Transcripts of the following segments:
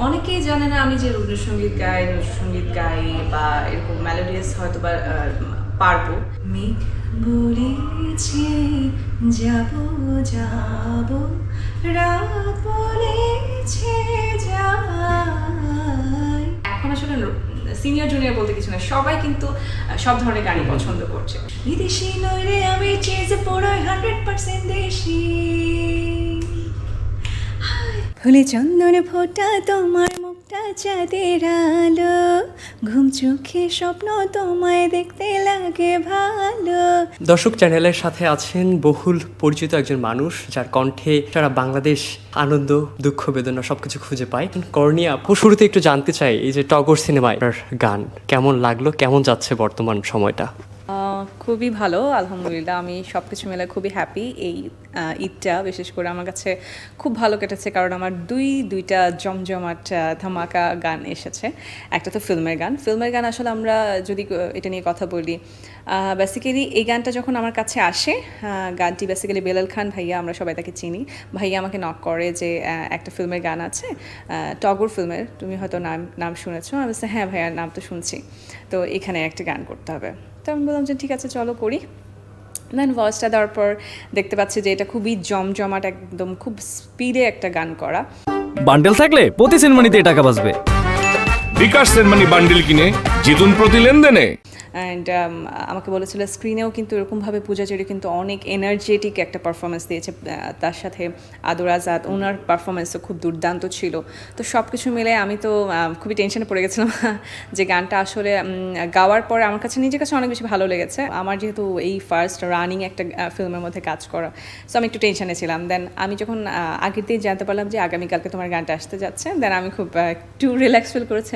অনেকেই জানে না আমি যে নজরুলসঙ্গীত গাই বা এরকম মেলোডিয়াস হয়তো বা পারবো। মেঘ বলেছে যাব যাব, রাত বলেছে যাই। এখন আসলে সিনিয়র জুনিয়র বলতে কিছু না, সবাই কিন্তু সব ধরনের গানই পছন্দ করছে। বিদেশি নয় রে আমি, চেয়ে পড়াই 100% দেশি। ফুলে চন্দন ফোটা তোমার মুখটা চাঁদের আলো, ঘুম চোখে স্বপ্ন তোমায় দেখতে লাগে ভালো। দর্শক চ্যানেলের সাথে আছেন বহুল পরিচিত একজন মানুষ, যার কণ্ঠে সারা বাংলাদেশ আনন্দ, দুঃখ, বেদনা সবকিছু খুঁজে পায়। কর্ণিয়া আপু, শুরুতে একটু জানতে চাই, এই যে টগর সিনেমায় গান কেমন লাগলো, কেমন যাচ্ছে বর্তমান সময়টা? খুবই ভালো, আলহামদুলিল্লাহ। আমি সব কিছু মিলে খুবই হ্যাপি। এই ঈদটা বিশেষ করে আমার কাছে খুব ভালো কেটেছে, কারণ আমার দুইটা জমজমাট ধামাকা গান এসেছে। একটা তো ফিল্মের গান আসলে আমরা যদি এটা নিয়ে কথা বলি, বেসিক্যালি এই গানটা যখন আমার কাছে আসে, গানটি বেসিক্যালি বেলাল খান ভাইয়া, আমরা সবাই তাকে চিনি। ভাইয়া আমাকে নক করে যে একটা ফিল্মের গান আছে, টগর ফিল্মের, তুমি হয়তো নাম শুনেছো। আমি বলছি হ্যাঁ ভাইয়া, নাম তো শুনছি, তো এখানে একটা গান করতে হবে। তো আমি বললাম যে ঠিক আছে চলো করি। দেন ভয়েসটা দেওয়ার পর দেখতে পাচ্ছি যে এটা খুবই জমজমাট, একদম খুব স্পিডে একটা গান করা। বান্ডেল থাকলে প্রতি সেনমানিতে টাকা বাঁচবে। বিকাশ সেনমানি বান্ডেল কিনে জিতুন প্রতি লেনদেনে। অ্যান্ড আমাকে বলেছিল স্ক্রিনেও কিন্তু এরকমভাবে পূজাচেরি কিন্তু অনেক এনার্জেটিক একটা পারফরমেন্স দিয়েছে। তার সাথে আদর আজাদ, ওনার পারফরমেন্সও খুব দুর্দান্ত ছিল। তো সব কিছু মিলে আমি তো খুবই টেনশনে পড়ে গেছিলাম যে গানটা আসলে গাওয়ার পরে আমার কাছে নিজের কাছে অনেক বেশি ভালো লেগেছে। আমার যেহেতু এই ফার্স্ট রানিং একটা ফিল্মের মধ্যে কাজ করা, সো আমি একটু টেনশনে ছিলাম। দেন আমি যখন আগের দিন জানতে পারলাম যে আগামীকালকে তোমার গানটা আসতে যাচ্ছে, দেন আমি খুব একটু রিল্যাক্স ফিল করেছি,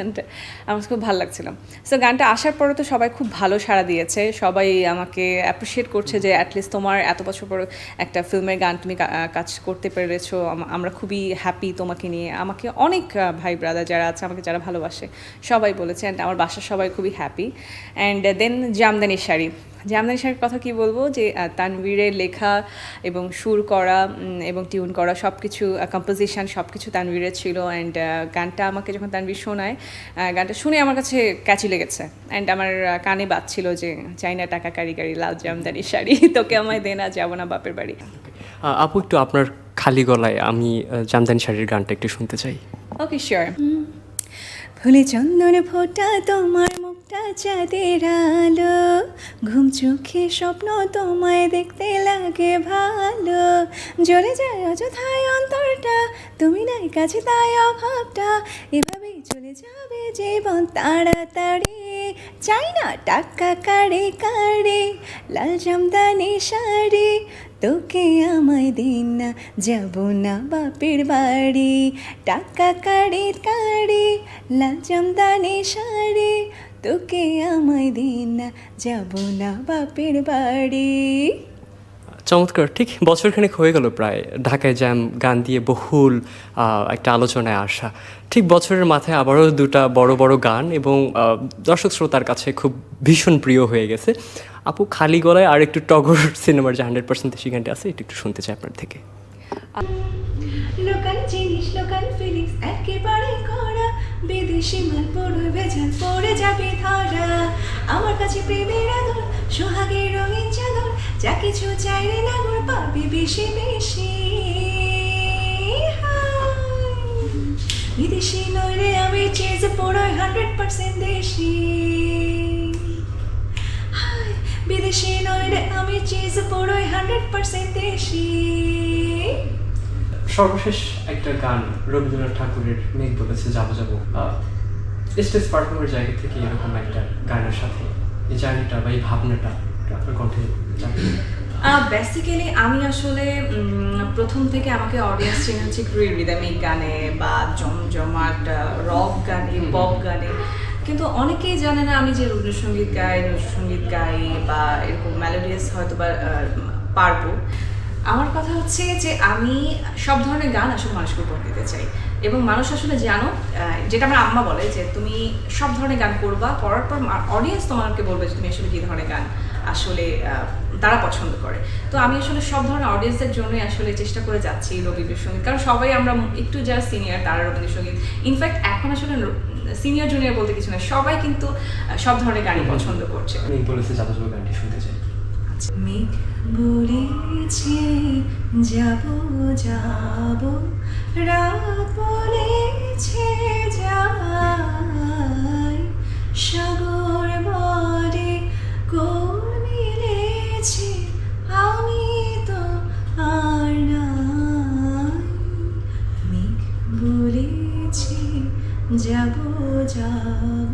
আমার খুব ভালো লাগছিল। সো গানটা আসার পরে তো সবাই খুব ভালো সাড়া দিয়েছে, সবাই আমাকে অ্যাপ্রিসিয়েট করছে যে অ্যাটলিস্ট তোমার এত বছর পর একটা ফিল্মের গান তুমি কাজ করতে পেরেছো, আমরা খুবই হ্যাপি তোমাকে নিয়ে। আমাকে অনেক ভাই ব্রাদার যারা আছে, আমাকে যারা ভালোবাসে, সবাই বলেছে, অ্যান্ড আমার বাসার সবাই খুবই হ্যাপি। অ্যান্ড দেন জামদানি শাড়ির কথা কি বলবো, যে তানভীরের লেখা এবং সুর করা এবং টিউন করা সব কিছু, কম্পোজিশন সব কিছু তানভীরের ছিল। অ্যান্ড গানটা আমাকে যখন তানভীর শোনায়, গানটা শুনে আমার কাছে ক্যাচি লেগেছে। অ্যান্ড আমার কানে বাজছিল যে চাইনা টাকা কারিগরি, লাল জামদানি শাড়ি, তোকে আমায় দেনা, যাবো না বাপের বাড়ি। আপু, একটু আপনার খালি গলায় আমি জামদানি শাড়ির গানটা একটু শুনতে চাই। ওকে, শিওর। ফুলে চন্দন ফোটা তোমার মুখটা চাঁদের আলো, ঘুম চোখে স্বপ্ন তোমায় দেখতে লাগে ভালো। জ্বলে যায় অযথায় অন্তরটা, তুমি নাই কাছে তাই অভাবটা, এভাবেই চলে যাবে জীবন তাড়াতাড়ি। চাই না টাকা কাড়ে কাড়ে, লাল জামদানি শাড়ি, তোকে আমায় দিন না, যাব না বাপের বাড়ি। টাকা কাড়ে কাড়ে, লাল জামদানি শাড়ি, তোকে আমায় দিন না, যাব না বাপের বাড়ি। চমৎকার। ঠিক বছরখানেক হয়ে গেল প্রায় ঢাকায় জ্যাম গান দিয়ে বহুল একটা আলোচনায় আসা। ঠিক বছরের মাথায় আবারও দুটা বড় বড় গান এবং দর্শক শ্রোতার কাছে খুব ভীষণ প্রিয় হয়ে গেছে। আপু, খালি গলায় আর একটু টগর সিনেমার যে 100% দেশি গানটি আছে, একটু শুনতে চাই আপনার থেকে। লোকাল জিনিস, লোকাল ফিলিংস একেবারে করা, বিদেশি মাল পড়ে ভেজাল পড়ে যাবে ধরা। আমার কাছে প্রেমের আদর, সোহাগের রঙিন চাদর, যা কিছু চাইলে নাগর পাবে বেশি বেশি। বিদেশি নয় রে আমি, চেয়ে পড়াই 100% দেশি। বিদেশি নয় রে আমি, চেয়ে পড়াই 100% দেশি। সর্বশেষ একটা গান রবীন্দ্রনাথ ঠাকুরের মেঘ বলেছে যাবো যাবো, স্টেজ পারফর্মের জায়গা থেকে এরকম একটা গানের সাথে এই জার্নিটা বা এই ভাবনাটা আপনার কণ্ঠে যাবে? বেসিক্যালি আমি আসলে প্রথম থেকে আমাকে অডিয়েন্স চেনে হচ্ছে রিদমিক গানে বা জমজমাট রক গানে, পপ গানে, কিন্তু অনেকেই জানে না আমি যে নজরুলসঙ্গীত গাই বা এরকম মেলোডিয়াস হয়তো বা পারবো। আমার কথা হচ্ছে যে আমি সব ধরনের গান আসলে মানুষকে উপহার দিতে চাই, এবং মানুষ আসলে জানো, যেটা আমার আম্মা বলে যে তুমি সব ধরনের গান করবা, করার পর অডিয়েন্স তোমাকে বলবে যে তুমি আসলে কী ধরনের গান আসলে তারা পছন্দ করে। তো আমি আসলে সব ধরনের অডিয়েন্সের জন্যই আসলে চেষ্টা করে যাচ্ছি রবীন্দ্রসঙ্গীত, কারণ সবাই আমরা একটু যারা সিনিয়র তারা রবীন্দ্রসঙ্গীত, ইনফ্যাক্ট এখন আসলে সিনিয়র জুনিয়র বলতে কিছু না, সবাই কিন্তু সব ধরনের গানই পছন্দ করছে। আমি বলেছি যাদব গানটি শুনতে চাই। মেঘ বলেছে যাব যাব, রাত বলেছে যাই, সাগর বলে কোল মিলেছে, আমি তো আর নাই। মেঘ বলেছে যাব যাব।